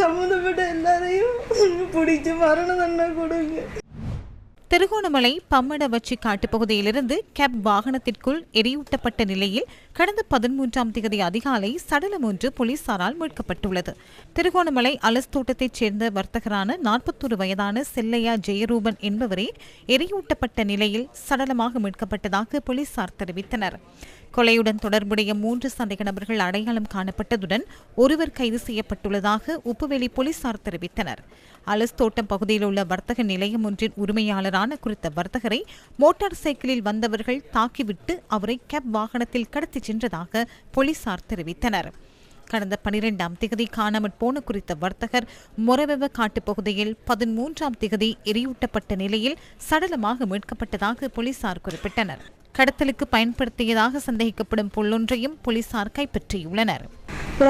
சம்மந்தப்பட்ட எல்லாரையும் பிடிச்சி மரண தண்டனை கொடுங்க. திருகோணமலை பம்மடவச்சி காட்டுப்பகுதியிலிருந்து கேப் வாகனத்திற்குள் எரியூட்டப்பட்ட நிலையில் கடந்த 13ஆம் தேதி அதிகாலை சடலம் ஒன்று போலீசாரால் மீட்கப்பட்டுள்ளது. திருகோணமலை அலஸ்தோட்டத்தைச் சேர்ந்த வர்த்தகரான 41 வயதான செல்லையா ஜெயரூபன் என்பவரே எரியூட்டப்பட்ட நிலையில் சடலமாக மீட்கப்பட்டதாக போலீசார் தெரிவித்தனர். கொலையுடன் தொடர்புடைய 3 சந்தேக நபர்கள் அடையாளம் காணப்பட்டதுடன் ஒருவர் கைது செய்யப்பட்டுள்ளதாக உப்புவெளி போலீசார் தெரிவித்தனர். அலஸ்தோட்டம் பகுதியில் உள்ள வர்த்தக நிலையம் ஒன்றின் உரிமையாளரான குறித்த வர்த்தகரை மோட்டார் சைக்கிளில் வந்தவர்கள் தாக்கிவிட்டு அவரை கேப் வாகனத்தில் கடத்திச் சென்றதாக போலீசார் தெரிவித்தனர். கடந்த 12ஆம் தேதி காணாமற் போன குறித்த வர்த்தகர் மொரவெவ காட்டுப்பகுதியில் 13ஆம் தேதி எரியூட்டப்பட்ட நிலையில் சடலமாக மீட்கப்பட்டதாக போலீசார் குறிப்பிட்டனர். கடத்தலுக்கு பயன்படுத்தியதாக சந்தேகிக்கப்படும் பொருளொன்றையும் போலீசார் கைப்பற்றியுள்ளனர்.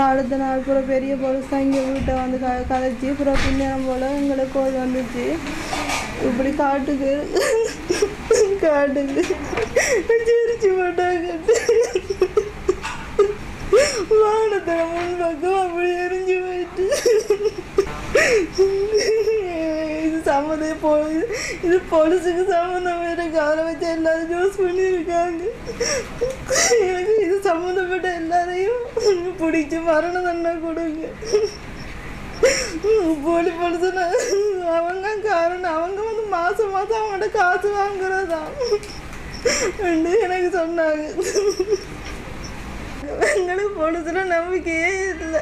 அடுத்த நாள் பெரிய போலீஸ் தான் இங்கே வீட்டை வந்து கதைச்சி பின்னேரம் போல் எங்களுக்கு கோல் வந்துச்சு. இப்படி காட்டுக்கு சிரிச்சு போட்டாங்க. வானத்தில் முன்பக்கம் அப்படி எரிஞ்சு போயிட்டு இது போலீஸுக்கு சம்மந்தம் இருக்கு. அவரை வச்சு எல்லாரும் யூஸ் பண்ணியிருக்காங்க. எனக்கு இது சம்மந்தப்பட்ட எல்லாரையும் பிடிச்சி மரண தண்டனை கொடுங்க. போலீஸ் அவங்க காரணம் அவங்க வந்து மாசம் அவங்கள்ட்ட காசு வாங்குறதா எனக்கு சொன்னாங்க. எங்களுக்கு போலீஸ்ல நம்பிக்கையே இல்லை.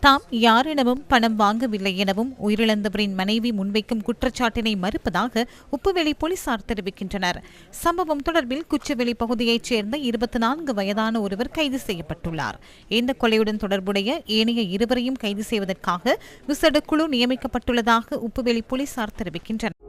தாம் யாரிடமும் பணம் வாங்கவில்லை எனவும் உயிரிழந்தவரின் மனைவி முன்வைக்கும் குற்றச்சாட்டினை மறுப்பதாக உப்புவெளி போலீசார் தெரிவிக்கின்றனர். சம்பவம் தொடர்பில் குச்சவெளி பகுதியைச் சேர்ந்த 24 வயதான ஒருவர் கைது செய்யப்பட்டுள்ளார். இந்த கொலையுடன் தொடர்புடைய ஏனைய இருவரையும் கைது செய்வதற்காக விசேட குழு நியமிக்கப்பட்டுள்ளதாக உப்புவெளி போலீசார் தெரிவிக்கின்றனர்.